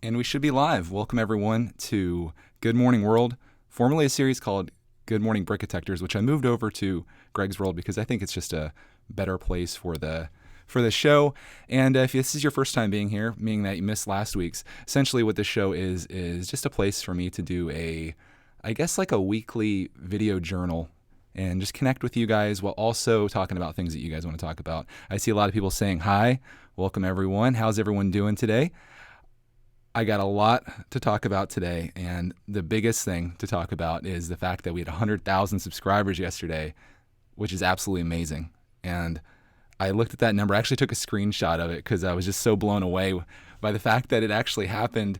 And we should be live. Welcome, everyone, to Good Morning World, formerly a series called Good Morning Brickitectors, which I moved over to Greg's World because I think it's just a better place for the show. And if this is your first time being here, meaning that you missed last week's, essentially what this show is just a place for me to do I guess like a weekly video journal and just connect with you guys while also talking about things that you guys want to talk about. I see a lot of people saying hi. Welcome, everyone. How's everyone doing today? I got a lot to talk about today, and the biggest thing to talk about is the fact that we had 100,000 subscribers yesterday, which is absolutely amazing. And I looked at that number. I actually took a screenshot of it because I was just so blown away by the fact that it actually happened.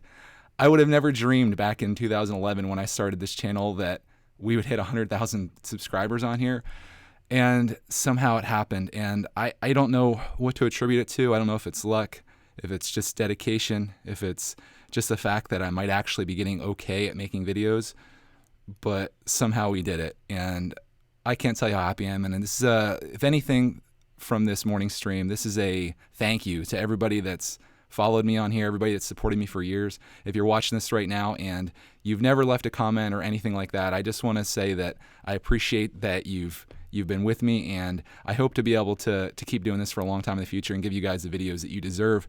I would have never dreamed back in 2011 when I started this channel that we would hit 100,000 subscribers on here, and somehow it happened. And I don't know what to attribute it to. I don't know if it's luck, if it's just dedication, if it's just the fact that I might actually be getting okay at making videos, but somehow we did it. And I can't tell you how happy I am. And this is, if anything from this morning stream, this is a thank you to everybody that's followed me on here, everybody that's supported me for years. If you're watching this right now and you've never left a comment or anything like that, I just want to say that I appreciate that you've been with me, and I hope to be able to keep doing this for a long time in the future and give you guys the videos that you deserve.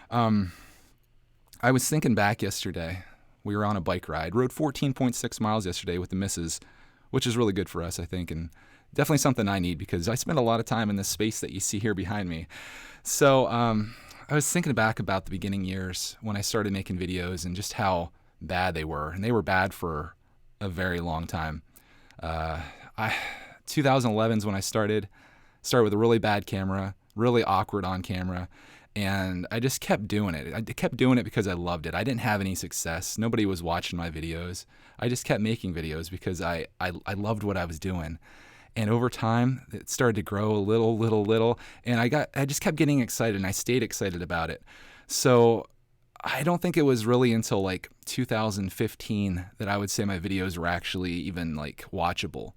I was thinking back yesterday. We were on a bike ride, rode 14.6 miles yesterday with the missus, which is really good for us, I think, and definitely something I need because I spend a lot of time in this space that you see here behind me. So I was thinking back about the beginning years when I started making videos and just how bad they were, and they were bad for a very long time. 2011 is when I started with a really bad camera, really awkward on camera, and I just kept doing it. I kept doing it because I loved it. I didn't have any success. Nobody was watching my videos. I just kept making videos because I loved what I was doing. And over time, it started to grow a little, and I just kept getting excited, and I stayed excited about it. So I don't think it was really until like 2015 that I would say my videos were actually even like watchable.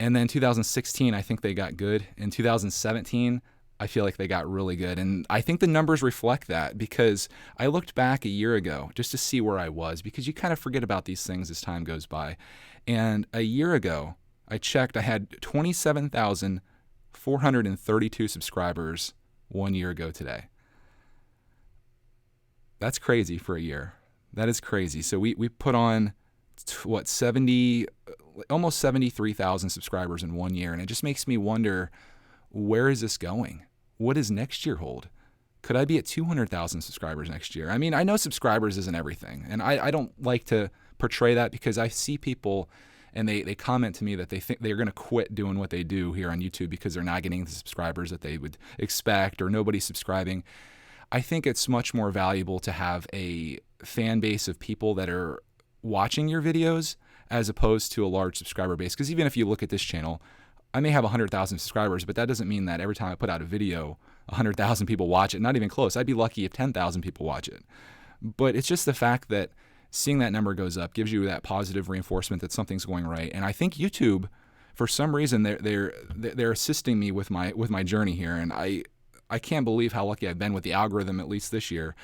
And then 2016, I think they got good. In 2017, I feel like they got really good. And I think the numbers reflect that because I looked back a year ago just to see where I was, because you kind of forget about these things as time goes by. And a year ago, I checked, I had 27,432 subscribers 1 year ago today. That's crazy for a year. That is crazy. So we put on, almost 73,000 subscribers in 1 year. And it just makes me wonder, where is this going? What does next year hold? Could I be at 200,000 subscribers next year? I mean, I know subscribers isn't everything. And I don't like to portray that because I see people and they comment to me that they think they're going to quit doing what they do here on YouTube because they're not getting the subscribers that they would expect or nobody's subscribing. I think it's much more valuable to have a fan base of people that are watching your videos as opposed to a large subscriber base. Because even if you look at this channel, I may have 100,000 subscribers, but that doesn't mean that every time I put out a video, 100,000 people watch it. Not even close. I'd be lucky if 10,000 people watch it. But it's just the fact that seeing that number goes up gives you that positive reinforcement that something's going right. And I think YouTube, for some reason, they're assisting me with my journey here. And I can't believe how lucky I've been with the algorithm, at least this year.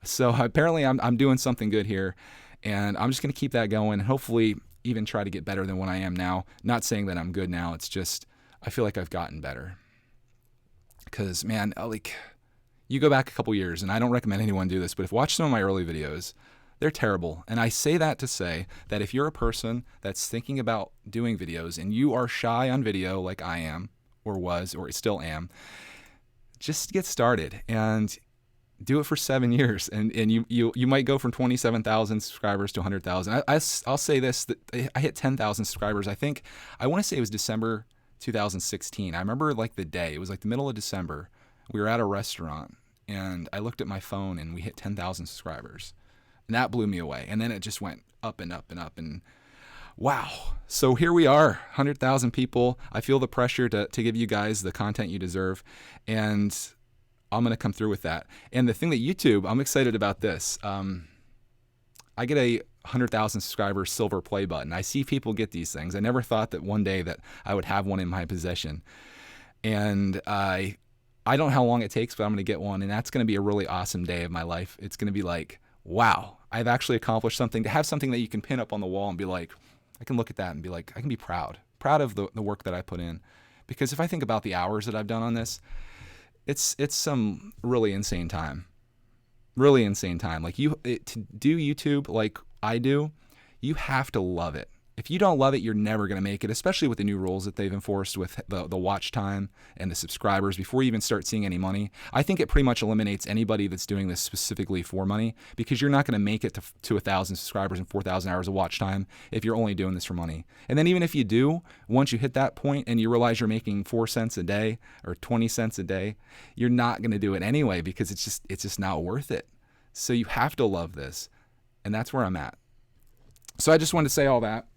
So apparently I'm doing something good here. And I'm just going to keep that going and hopefully even try to get better than what I am now. Not saying that I'm good now. It's just I feel like I've gotten better. Because, man, like, you go back a couple years, and I don't recommend anyone do this, but if watch some of my early videos, they're terrible. And I say that to say that if you're a person that's thinking about doing videos and you are shy on video like I am or was or still am, just get started and do it for 7 years, and you might go from 27,000 subscribers to 100,000. I'll say this, that I hit 10,000 subscribers. I want to say it was December 2016. I remember like the day. It was like the middle of December. We were at a restaurant, and I looked at my phone, and we hit 10,000 subscribers. And that blew me away. And then it just went up and up and up, and wow. So here we are, 100,000 people. I feel the pressure to give you guys the content you deserve, and I'm going to come through with that. And the thing that YouTube, I'm excited about this. I get a 100,000 subscribers silver play button. I see people get these things. I never thought that one day that I would have one in my possession. And I don't know how long it takes, but I'm going to get one. And that's going to be a really awesome day of my life. It's going to be like, wow, I've actually accomplished something. To have something that you can pin up on the wall and be like, I can look at that and be like, I can be proud of the work that I put in. Because if I think about the hours that I've done on this, it's some really insane time. Really insane time. Like to do YouTube like I do, you have to love it. If you don't love it, you're never going to make it, especially with the new rules that they've enforced with the watch time and the subscribers before you even start seeing any money. I think it pretty much eliminates anybody that's doing this specifically for money, because you're not going to make it to 1,000 subscribers and 4,000 hours of watch time if you're only doing this for money. And then even if you do, once you hit that point and you realize you're making 4 cents a day or 20 cents a day, you're not going to do it anyway, because it's just not worth it. So you have to love this. And that's where I'm at. So I just wanted to say all that,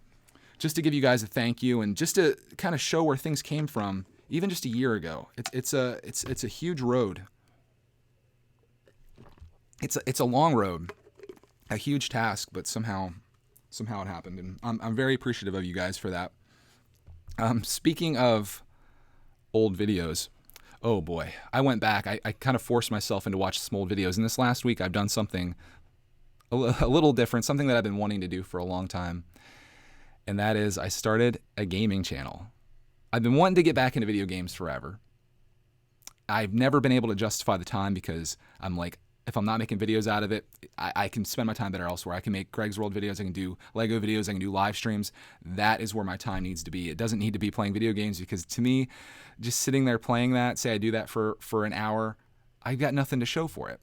just to give you guys a thank you and just to kind of show where things came from, even just a year ago. It's a huge road. It's a long road, a huge task, but somehow it happened, and I'm very appreciative of you guys for that. Speaking of old videos, oh boy, I went back. I kind of forced myself into watching some old videos, and this last week I've done something a little different, something that I've been wanting to do for a long time. And that is, I started a gaming channel. I've been wanting to get back into video games forever. I've never been able to justify the time, because I'm like, if I'm not making videos out of it, I can spend my time better elsewhere. I can make Greg's World videos, I can do Lego videos, I can do live streams. That is where my time needs to be. It doesn't need to be playing video games, because to me, just sitting there playing that, say I do that for an hour, I've got nothing to show for it.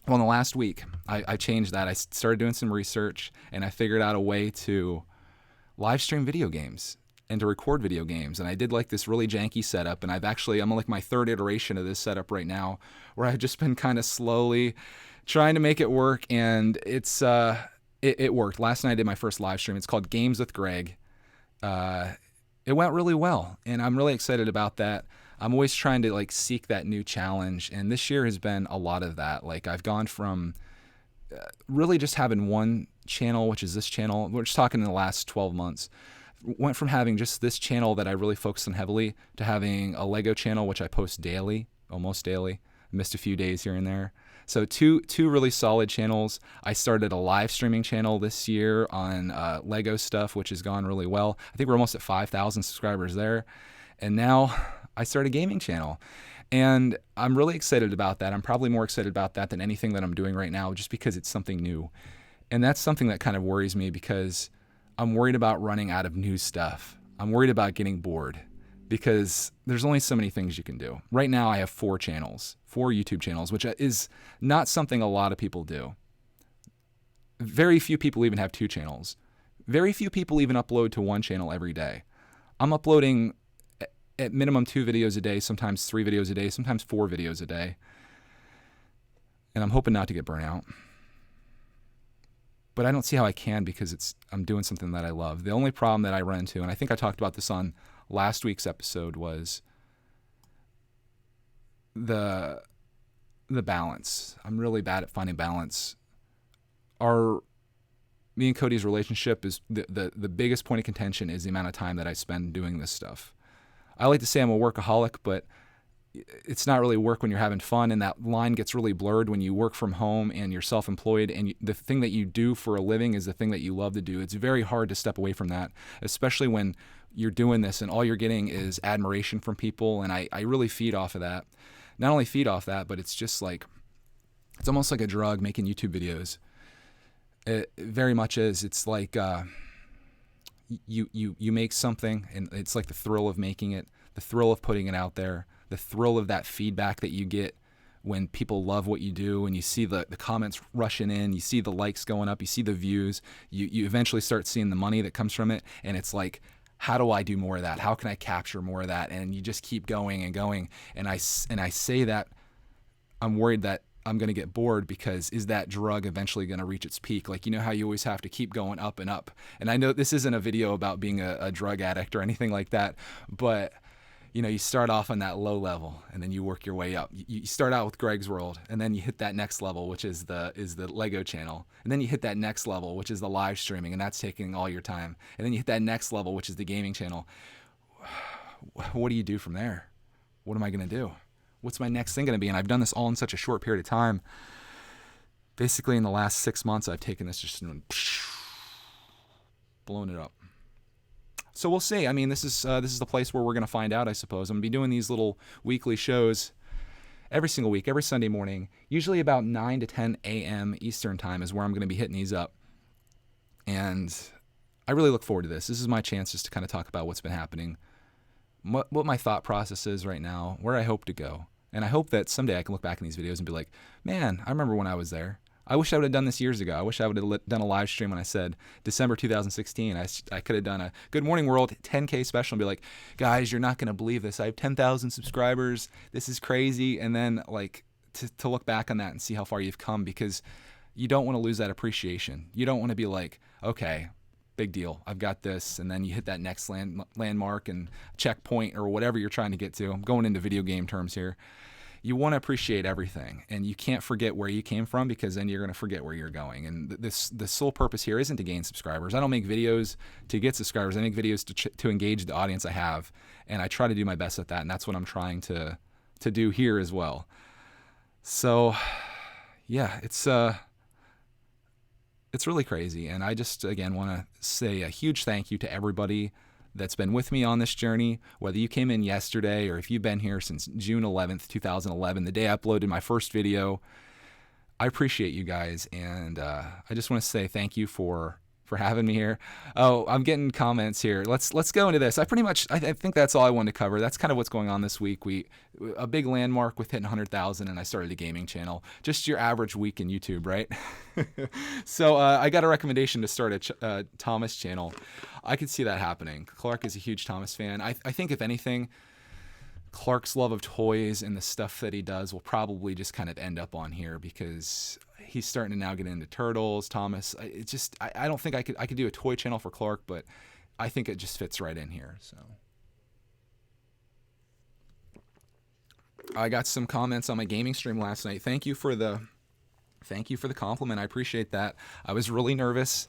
Well, in the last week, I changed that. I started doing some research, and I figured out a way to live stream video games and to record video games. And I did like this really janky setup, and I'm like my third iteration of this setup right now, where I've just been kind of slowly trying to make it work, and it worked. Last night I did my first live stream. It's called Games with Greg. It went really well, and I'm really excited about that. I'm always trying to like seek that new challenge, and this year has been a lot of that. Like I've gone from really just having one channel, which is this channel. We're just talking in the last 12 months. Went from having just this channel that I really focus on heavily to having a Lego channel, which I post daily, almost daily. Missed a few days here and there. So two really solid channels. I started a live streaming channel this year on Lego stuff, which has gone really well. I think we're almost at 5,000 subscribers there. And now I started a gaming channel. And I'm really excited about that. I'm probably more excited about that than anything that I'm doing right now, just because it's something new. And that's something that kind of worries me, because I'm worried about running out of new stuff. I'm worried about getting bored, because there's only so many things you can do. Right now I have 4 YouTube channels, which is not something a lot of people do. Very few people even have 2 channels. Very few people even upload to one channel every day. I'm uploading at minimum 2 videos a day, sometimes 3 videos a day, sometimes 4 videos a day. And I'm hoping not to get burnt out. But I don't see how I can, because I'm doing something that I love. The only problem that I run into, and I think I talked about this on last week's episode, was the balance. I'm really bad at finding balance. Me and Cody's relationship is the biggest point of contention is the amount of time that I spend doing this stuff. I like to say I'm a workaholic, but it's not really work when you're having fun, and that line gets really blurred when you work from home and you're self-employed, and the thing that you do for a living is the thing that you love to do. It's very hard to step away from that, especially when you're doing this and all you're getting is admiration from people, and I really feed off of that. Not only feed off that, but it's just like, it's almost like a drug, making YouTube videos. It very much is. It's like you make something, and it's like the thrill of making it, the thrill of putting it out there, the thrill of that feedback that you get when people love what you do, and you see the comments rushing in, you see the likes going up, you see the views, you eventually start seeing the money that comes from it, and it's like, how do I do more of that? How can I capture more of that? And you just keep going and going. And I say that I'm worried that I'm going to get bored, because is that drug eventually going to reach its peak? Like, you know how you always have to keep going up and up. And I know this isn't a video about being a drug addict or anything like that, but you know, you start off on that low level and then you work your way up. You start out with Greg's World, and then you hit that next level, which is the Lego channel. And then you hit that next level, which is the live streaming, and that's taking all your time. And then you hit that next level, which is the gaming channel. What do you do from there? What am I going to do? What's my next thing going to be? And I've done this all in such a short period of time. basically in the last 6 months, I've taken this just and blown it up. So we'll see. I mean, this is the place where we're going to find out, I suppose. I'm going to be doing these little weekly shows every single week, every Sunday morning, usually about 9 to 10 a.m. Eastern time is where I'm going to be hitting these up. And I really look forward to this. This is my chance just to kind of talk about what's been happening, what my thought process is right now, where I hope to go. And I hope that someday I can look back in these videos and be like, man, I remember when I was there. I wish I would have done this years ago. I wish I would have done a live stream when I said December 2016. I could have done a Good Morning World 10K special and be like, guys, you're not going to believe this. I have 10,000 subscribers. This is crazy. And then like to look back on that and see how far you've come, because you don't want to lose that appreciation. You don't want to be like, okay, big deal, I've got this. And then you hit that next landmark and checkpoint or whatever you're trying to get to. I'm going into video game terms here. You want to appreciate everything, and you can't forget where you came from, because then you're going to forget where you're going. And the sole purpose here isn't to gain subscribers. I don't make videos to get subscribers. I make videos to engage the audience I have, and I try to do my best at that, and that's what I'm trying to do here as well. So, yeah, it's really crazy, and I just, again, want to say a huge thank you to everybody that's been with me on this journey, whether you came in yesterday or if you've been here since June 11th, 2011, the day I uploaded my first video. I appreciate you guys, and I just want to say thank you for having me here. Oh, I'm getting comments here. Let's go into this. I think that's all I wanted to cover. That's kind of what's going on this week. A big landmark with hitting 100,000, and I started a gaming channel. Just your average week in YouTube, right? So I got a recommendation to start a Thomas channel. I could see that happening. Clark is a huge Thomas fan. I think if anything, Clark's love of toys and the stuff that he does will probably just kind of end up on here, because he's starting to now get into Turtles, Thomas. I don't think I could do a toy channel for Clark, but I think it just fits right in here. So I got some comments on my gaming stream last night. Thank you for the compliment. I appreciate that. I was really nervous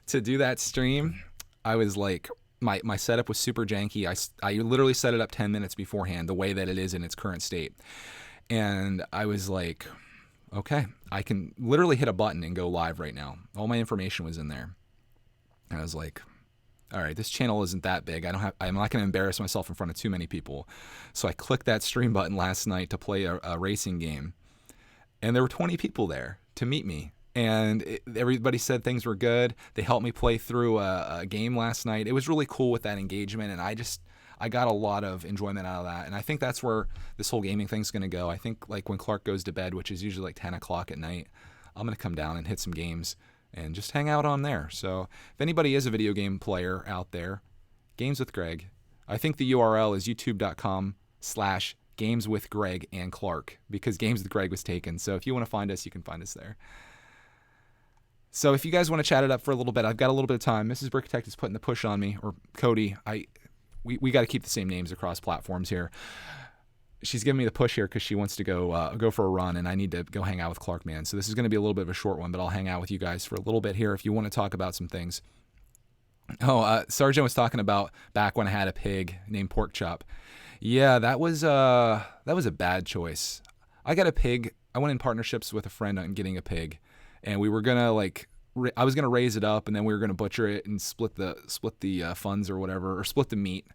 to do that stream. I was like, my setup was super janky. I literally set it up 10 minutes beforehand, the way that it is in its current state. And I was like, okay, I can literally hit a button and go live right now. All my information was in there. And I was like, all right, this channel isn't that big. I'm not going to embarrass myself in front of too many people. So I clicked that stream button last night to play a racing game. And there were 20 people there to meet me. And everybody said things were good. They helped me play through a game last night. It was really cool with that engagement, and I got a lot of enjoyment out of that. And I think that's where this whole gaming thing's going to go. I think like when Clark goes to bed, which is usually like 10 o'clock at night, I'm going to come down and hit some games and just hang out on there. So if anybody is a video game player out there, Games with Greg, I think the URL is youtube.com/Games with Greg and Clark, because Games with Greg was taken. So if you want to find us, you can find us there. So if you guys want to chat it up for a little bit, I've got a little bit of time. Mrs. Brickitect is putting the push on me, or Cody. We got to keep the same names across platforms here. She's giving me the push here because she wants to go for a run, and I need to go hang out with Clark, man. So this is going to be a little bit of a short one, but I'll hang out with you guys for a little bit here if you want to talk about some things. Oh, Sargent was talking about back when I had a pig named Pork Chop. Yeah, that was a bad choice. I got a pig. I went in partnerships with a friend on getting a pig. And we were gonna I was gonna raise it up, and then we were gonna butcher it and split the funds or whatever, or split the meat.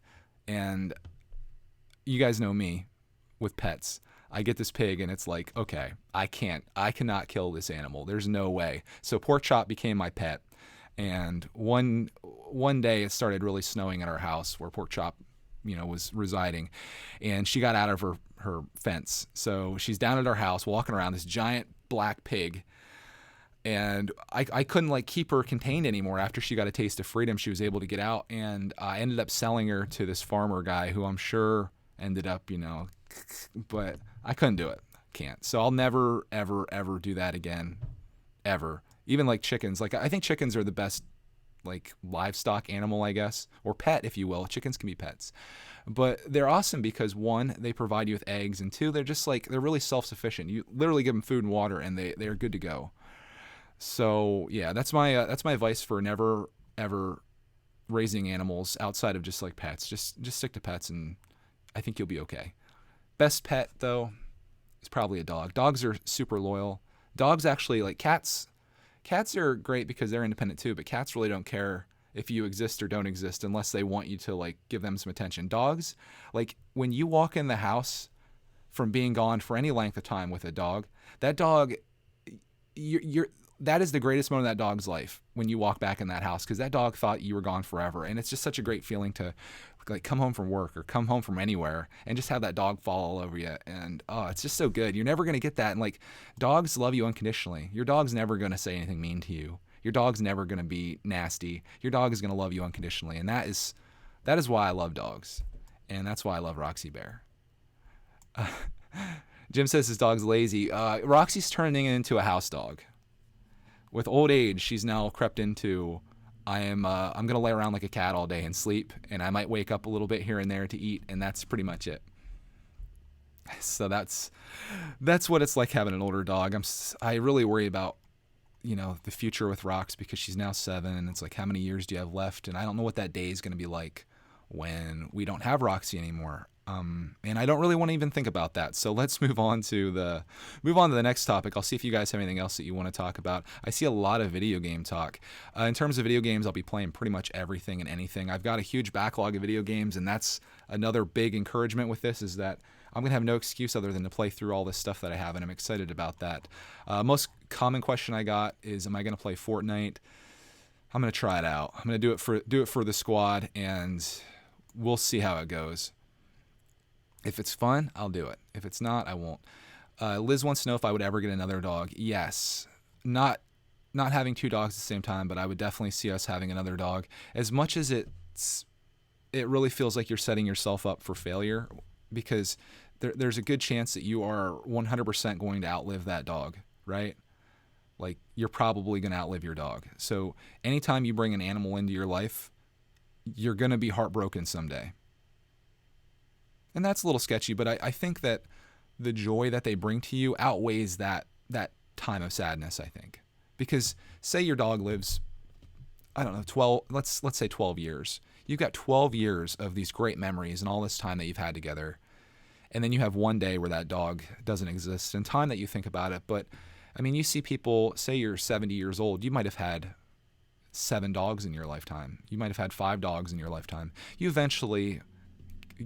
And you guys know me with pets. I get this pig, and it's like, okay, I cannot kill this animal. There's no way. So Pork Chop became my pet. And one day it started really snowing at our house where Pork Chop, was residing, and she got out of her fence. So she's down at our house walking around, this giant black pig. And I couldn't keep her contained anymore. After she got a taste of freedom, she was able to get out, and I ended up selling her to this farmer guy who I'm sure ended up, but I couldn't do it. Can't. So I'll never, ever, ever do that again. Ever. Even like chickens. I think chickens are the best livestock animal, I guess, or pet, if you will. Chickens can be pets. But they're awesome because, one, they provide you with eggs, and two, they're just they're really self-sufficient. You literally give them food and water, and they're good to go. So yeah, that's my advice for never ever raising animals outside of just pets. Just stick to pets, and I think you'll be okay. Best pet though is probably a dog. Dogs are super loyal. Dogs actually, like cats, cats are great because they're independent too, but cats really don't care if you exist or don't exist unless they want you to like give them some attention. Dogs, like when you walk in the house from being gone for any length of time with a dog, that dog, you're that is the greatest moment of that dog's life when you walk back in that house, because that dog thought you were gone forever, and it's just such a great feeling to like come home from work or come home from anywhere and just have that dog fall all over you. And oh, it's just so good. You're never going to get that. And like dogs love you unconditionally. Your dog's never going to say anything mean to you. Your dog's never going to be nasty. Your dog is going to love you unconditionally. And that is why I love dogs. And that's why I love Roxy Bear. Jim says his dog's lazy. Roxy's turning into a house dog. With old age, she's now crept into, I'm gonna lay around like a cat all day and sleep, and I might wake up a little bit here and there to eat, and that's pretty much it. So that's what it's like having an older dog. I really worry about, the future with Rox, because she's now 7, and it's like, how many years do you have left? And I don't know what that day is gonna be like when we don't have Roxy anymore. And I don't really want to even think about that. So let's move on to the next topic. I'll see if you guys have anything else that you want to talk about. I see a lot of video game talk. In terms of video games, I'll be playing pretty much everything and anything. I've got a huge backlog of video games, and that's another big encouragement with this, is that I'm going to have no excuse other than to play through all this stuff that I have, and I'm excited about that. Most common question I got is, am I going to play Fortnite? I'm going to try it out. I'm going to do it for the squad, and we'll see how it goes. If it's fun, I'll do it. If it's not, I won't. Liz wants to know if I would ever get another dog. Yes. Not having 2 dogs at the same time, but I would definitely see us having another dog. As much as it really feels like you're setting yourself up for failure, because there's a good chance that you are 100% going to outlive that dog, right? Like, you're probably going to outlive your dog. So anytime you bring an animal into your life, you're going to be heartbroken someday. And that's a little sketchy, but I think that the joy that they bring to you outweighs that time of sadness, I think. Because say your dog lives, I don't know, 12, let's say 12 years. You've got 12 years of these great memories and all this time that you've had together. And then you have one day where that dog doesn't exist, and time that you think about it. But I mean, you see people, say you're 70 years old, you might have had 7 dogs in your lifetime. You might have had 5 dogs in your lifetime. You eventually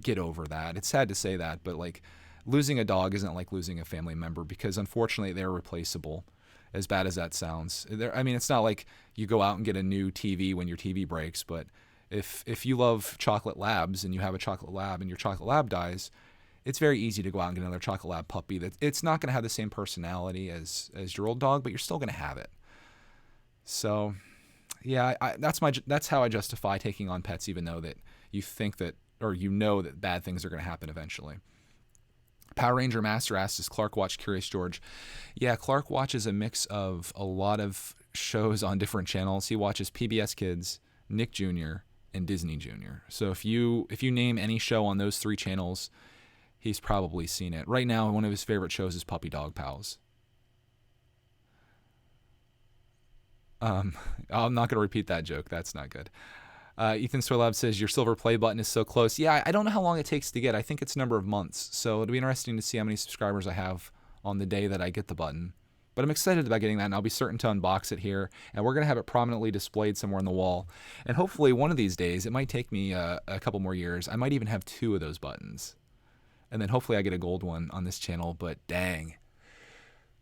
get over that. It's sad to say that, but like losing a dog isn't like losing a family member, because unfortunately they're replaceable, as bad as that sounds. I mean, it's not like you go out and get a new TV when your TV breaks, but if you love chocolate labs and you have a chocolate lab and your chocolate lab dies, it's very easy to go out and get another chocolate lab puppy. That it's not going to have the same personality as your old dog, but you're still going to have it. So yeah, that's how I justify taking on pets, even though that you think that, or that bad things are going to happen eventually. Power Ranger Master asks, does Clark watch Curious George? Yeah, Clark watches a mix of a lot of shows on different channels. He watches PBS Kids, Nick Jr., and Disney Jr. So if you name any show on those 3 channels, he's probably seen it. Right now, one of his favorite shows is Puppy Dog Pals. I'm not going to repeat that joke. That's not good. Ethan Soylab says, your silver play button is so close. Yeah, I don't know how long it takes to get. I think it's a number of months. So it'll be interesting to see how many subscribers I have on the day that I get the button. But I'm excited about getting that, and I'll be certain to unbox it here. And we're going to have it prominently displayed somewhere on the wall. And hopefully one of these days, it might take me a couple more years, I might even have 2 of those buttons. And then hopefully I get a gold one on this channel. But dang,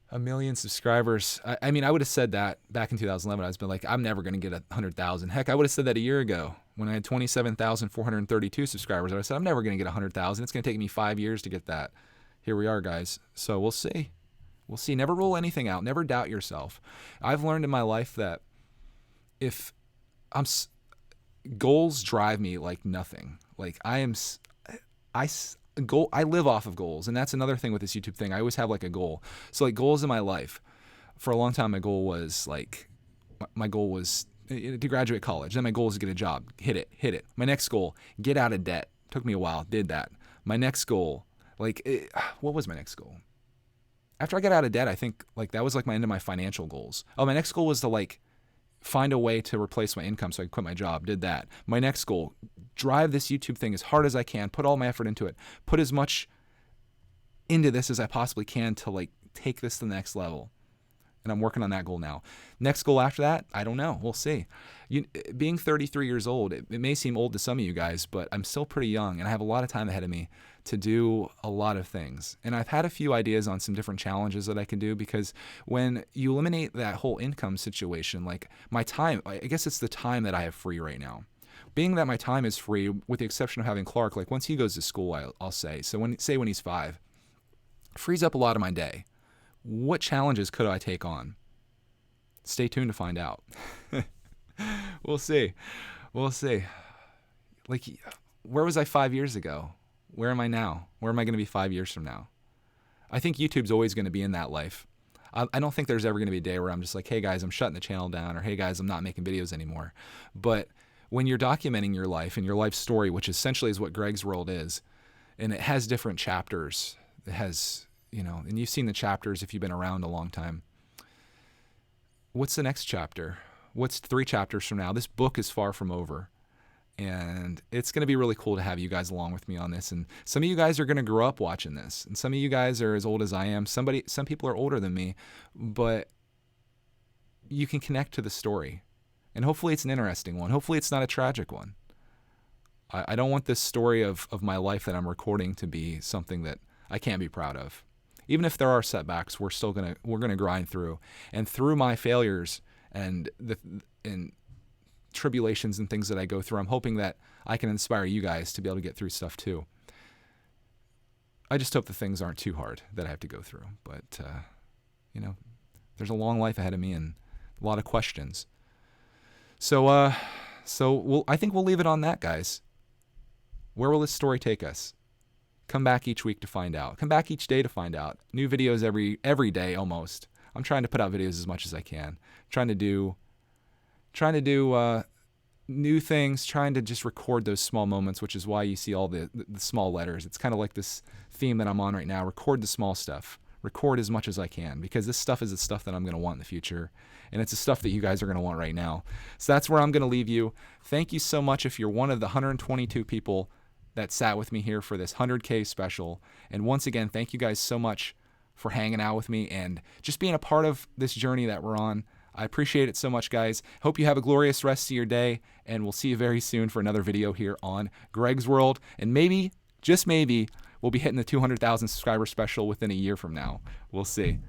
1 million subscribers. I mean, I would have said that back in 2011. I was been like, I'm never going to get 100,000. Heck, I would have said that a year ago when I had 27,432 subscribers. I would have said, I'm never going to get 100,000. It's going to take me 5 years to get that. Here we are, guys. So we'll see. We'll see. Never rule anything out. Never doubt yourself. I've learned in my life that if goals drive me like nothing. Like I live off of goals, and that's another thing with this YouTube thing. I always have like a goal. So like goals in my life, for a long time, my goal was to graduate college. Then my goal was to get a job, hit it. My next goal, get out of debt. Took me a while, did that. My next goal, what was my next goal? After I got out of debt, I think like that was like my end of my financial goals. Oh, my next goal was to like find a way to replace my income so I could quit my job. Did that. My next goal, drive this YouTube thing as hard as I can, put all my effort into it, put as much into this as I possibly can to like take this to the next level. And I'm working on that goal now. Next goal after that, I don't know. We'll see. Being 33 years old, it may seem old to some of you guys, but I'm still pretty young and I have a lot of time ahead of me to do a lot of things. And I've had a few ideas on some different challenges that I can do, because when you eliminate that whole income situation, like my time, I guess it's the time that I have free right now. Being that my time is free, with the exception of having Clark, like once he goes to school, I'll say, so when he's 5, frees up a lot of my day. What challenges could I take on? Stay tuned to find out. We'll see. We'll see. Like, where was I 5 years ago? Where am I now? Where am I going to be 5 years from now? I think YouTube's always going to be in that life. I don't think there's ever going to be a day where I'm just like, hey guys, I'm shutting the channel down, or hey guys, I'm not making videos anymore. But when you're documenting your life and your life story, which essentially is what Greg's World is, and it has different chapters, it has, and you've seen the chapters if you've been around a long time. What's the next chapter? What's 3 chapters from now? This book is far from over. And it's going to be really cool to have you guys along with me on this. And some of you guys are going to grow up watching this. And some of you guys are as old as I am. Some people are older than me. But you can connect to the story. And hopefully it's an interesting one. Hopefully it's not a tragic one. I don't want this story of my life that I'm recording to be something that I can't be proud of. Even if there are setbacks, we're gonna grind through. And through my failures and tribulations and things that I go through, I'm hoping that I can inspire you guys to be able to get through stuff too. I just hope the things aren't too hard that I have to go through. But, there's a long life ahead of me and a lot of questions. So I think we'll leave it on that, guys. Where will this story take us? Come back each week to find out. Come back each day to find out. New videos every day almost. I'm trying to put out videos as much as I can. Trying to do new things, trying to just record those small moments, which is why you see all the small letters. It's kind of like this theme that I'm on right now. Record the small stuff. Record as much as I can, because this stuff is the stuff that I'm going to want in the future. And it's the stuff that you guys are going to want right now. So that's where I'm going to leave you. Thank you so much if you're one of the 122 people that sat with me here for this 100K special. And once again, thank you guys so much for hanging out with me and just being a part of this journey that we're on. I appreciate it so much, guys. Hope you have a glorious rest of your day, and we'll see you very soon for another video here on Greg's World. And maybe, just maybe, we'll be hitting the 200,000 subscriber special within a year from now. We'll see.